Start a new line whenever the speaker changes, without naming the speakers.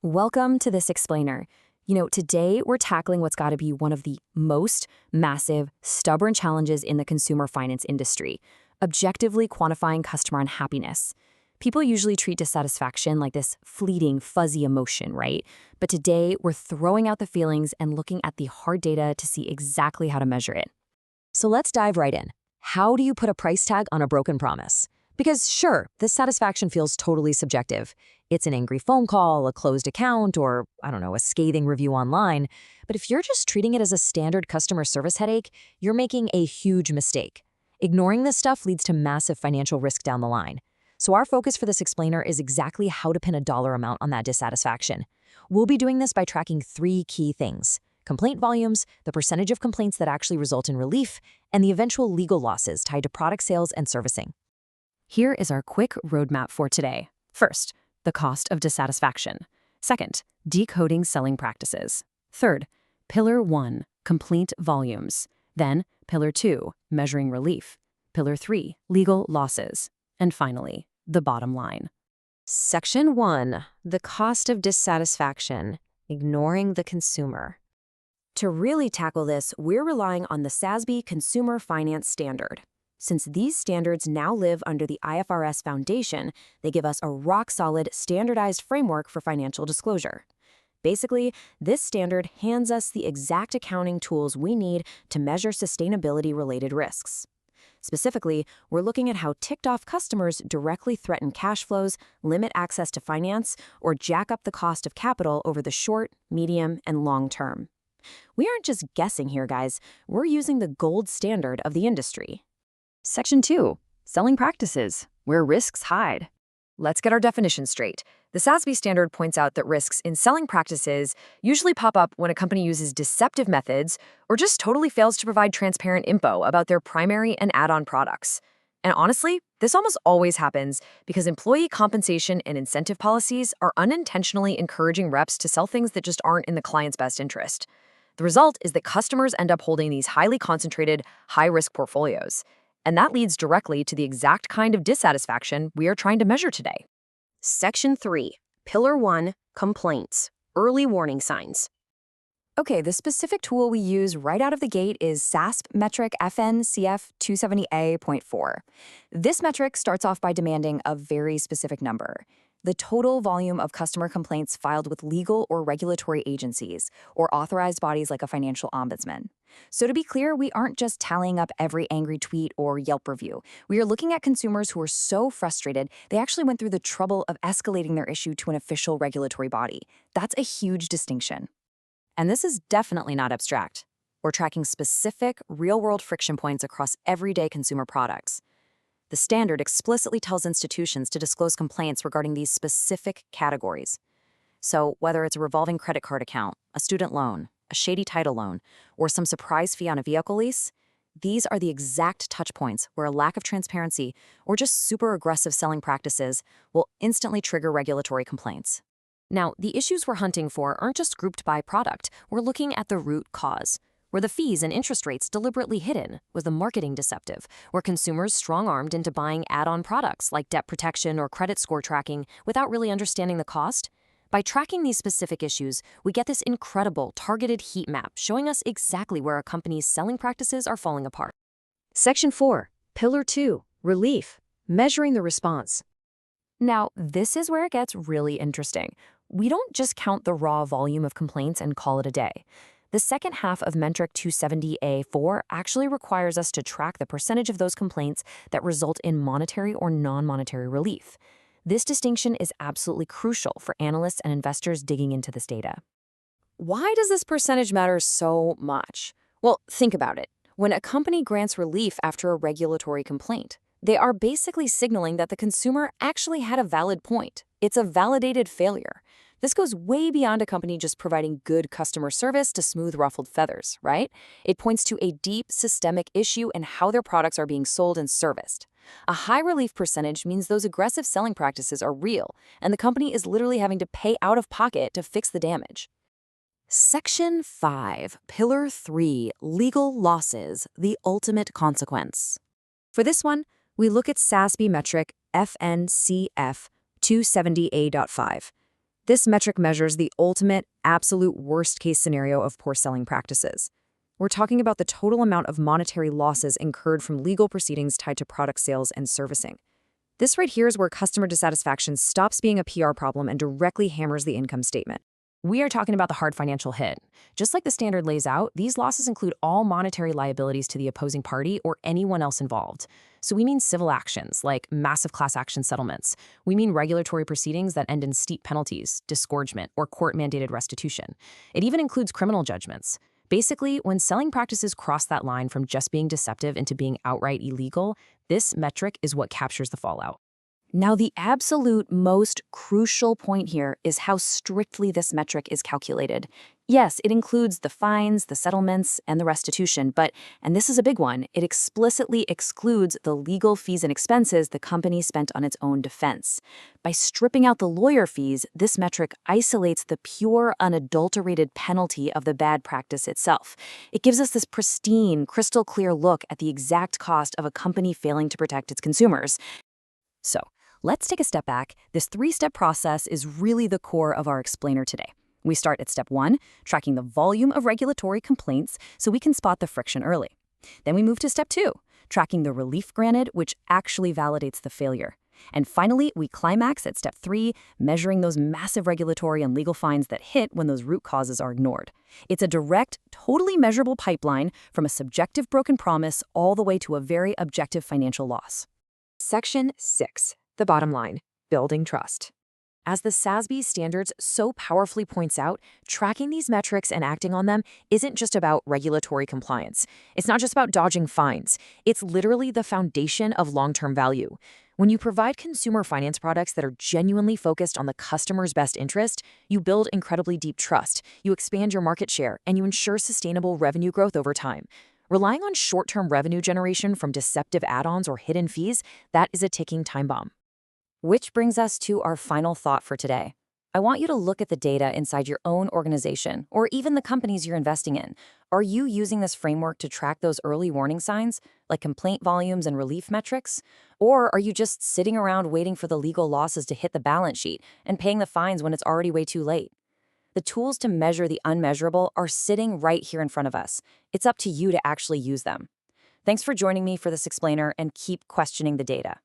Welcome to this explainer. Today we're tackling what's got to be one of the most massive, stubborn challenges in the consumer finance industry, objectively quantifying customer unhappiness. People usually treat dissatisfaction like this fleeting, fuzzy emotion, right? But today we're throwing out the feelings and looking at the hard data to see exactly how to measure it.
So let's dive right in. How do you put a price tag on a broken promise? Because sure, dissatisfaction feels totally subjective. It's an angry phone call, a closed account, or, a scathing review online. But if you're just treating it as a standard customer service headache, you're making a huge mistake. Ignoring this stuff leads to massive financial risk down the line. So our focus for this explainer is exactly how to pin a dollar amount on that dissatisfaction. We'll be doing this by tracking 3 key things: complaint volumes, the percentage of complaints that actually result in relief, and the eventual legal losses tied to product sales and servicing.
Here is our quick roadmap for today. First, the cost of dissatisfaction. Second, decoding selling practices. Third, Pillar 1, complaint volumes. Then, Pillar 2, measuring relief. Pillar 3, legal losses. And finally, the bottom line.
Section 1, the cost of dissatisfaction, ignoring the consumer.
To really tackle this, we're relying on the SASB Consumer Finance Standard. Since these standards now live under the IFRS foundation, they give us a rock-solid, standardized framework for financial disclosure. Basically, this standard hands us the exact accounting tools we need to measure sustainability-related risks. Specifically, we're looking at how ticked-off customers directly threaten cash flows, limit access to finance, or jack up the cost of capital over the short, medium, and long term. We aren't just guessing here, guys. We're using the gold standard of the industry.
Section 2, selling practices, where risks hide. Let's get our definition straight. The SASB standard points out that risks in selling practices usually pop up when a company uses deceptive methods or just totally fails to provide transparent info about their primary and add-on products. And honestly, this almost always happens because employee compensation and incentive policies are unintentionally encouraging reps to sell things that just aren't in the client's best interest. The result is that customers end up holding these highly concentrated, high-risk portfolios. And that leads directly to the exact kind of dissatisfaction we are trying to measure today.
Section 3, Pillar 1, complaints, early warning signs. Okay, the specific tool we use right out of the gate is SASB metric FNCF 270A.4. This metric starts off by demanding a very specific number: the total volume of customer complaints filed with legal or regulatory agencies, or authorized bodies like a financial ombudsman. So to be clear, we aren't just tallying up every angry tweet or Yelp review. We are looking at consumers who are so frustrated, they actually went through the trouble of escalating their issue to an official regulatory body. That's a huge distinction. And this is definitely not abstract. We're tracking specific, real-world friction points across everyday consumer products. The standard explicitly tells institutions to disclose complaints regarding these specific categories. So whether it's a revolving credit card account, a student loan, a shady title loan, or some surprise fee on a vehicle lease, these are the exact touch points where a lack of transparency or just super aggressive selling practices will instantly trigger regulatory complaints. Now, the issues we're hunting for aren't just grouped by product. We're looking at the root cause. Were the fees and interest rates deliberately hidden? Was the marketing deceptive? Were consumers strong-armed into buying add-on products like debt protection or credit score tracking without really understanding the cost? By tracking these specific issues, we get this incredible targeted heat map showing us exactly where a company's selling practices are falling apart.
Section 4, Pillar 2, relief, measuring the response.
Now, this is where it gets really interesting. We don't just count the raw volume of complaints and call it a day. The second half of metric 270A.4 actually requires us to track the percentage of those complaints that result in monetary or non-monetary relief. This distinction is absolutely crucial for analysts and investors digging into this data. Why does this percentage matter so much? Well, think about it. When a company grants relief after a regulatory complaint, they are basically signaling that the consumer actually had a valid point. It's a validated failure. This goes way beyond a company just providing good customer service to smooth ruffled feathers, right? It points to a deep systemic issue in how their products are being sold and serviced. A high relief percentage means those aggressive selling practices are real, and the company is literally having to pay out of pocket to fix the damage.
Section 5, Pillar 3, legal losses, the ultimate consequence.
For this one, we look at SASB metric FNCF 270A.5. This metric measures the ultimate, absolute worst-case scenario of poor selling practices. We're talking about the total amount of monetary losses incurred from legal proceedings tied to product sales and servicing. This right here is where customer dissatisfaction stops being a PR problem and directly hammers the income statement.
We are talking about the hard financial hit. Just like the standard lays out, these losses include all monetary liabilities to the opposing party or anyone else involved. So we mean civil actions, like massive class action settlements. We mean regulatory proceedings that end in steep penalties, disgorgement, or court-mandated restitution. It even includes criminal judgments. Basically, when selling practices cross that line from just being deceptive into being outright illegal, this metric is what captures the fallout.
Now, the absolute most crucial point here is how strictly this metric is calculated. Yes, it includes the fines, the settlements, and the restitution, but, and this is a big one, it explicitly excludes the legal fees and expenses the company spent on its own defense. By stripping out the lawyer fees, this metric isolates the pure, unadulterated penalty of the bad practice itself. It gives us this pristine, crystal clear look at the exact cost of a company failing to protect its consumers.
So, let's take a step back. This three-step process is really the core of our explainer today. We start at step 1, tracking the volume of regulatory complaints so we can spot the friction early. Then we move to step 2, tracking the relief granted, which actually validates the failure. And finally, we climax at step 3, measuring those massive regulatory and legal fines that hit when those root causes are ignored. It's a direct, totally measurable pipeline from a subjective broken promise all the way to a very objective financial loss.
Section 6, the bottom line, building trust. As the SASB standards so powerfully points out, tracking these metrics and acting on them isn't just about regulatory compliance. It's not just about dodging fines. It's literally the foundation of long-term value. When you provide consumer finance products that are genuinely focused on the customer's best interest, you build incredibly deep trust, you expand your market share, and you ensure sustainable revenue growth over time. Relying on short-term revenue generation from deceptive add-ons or hidden fees, that is a ticking time bomb.
Which brings us to our final thought for today. I want you to look at the data inside your own organization, or even the companies you're investing in. Are you using this framework to track those early warning signs, like complaint volumes and relief metrics? Or are you just sitting around waiting for the legal losses to hit the balance sheet and paying the fines when it's already way too late? The tools to measure the unmeasurable are sitting right here in front of us. It's up to you to actually use them. Thanks for joining me for this explainer, and keep questioning the data.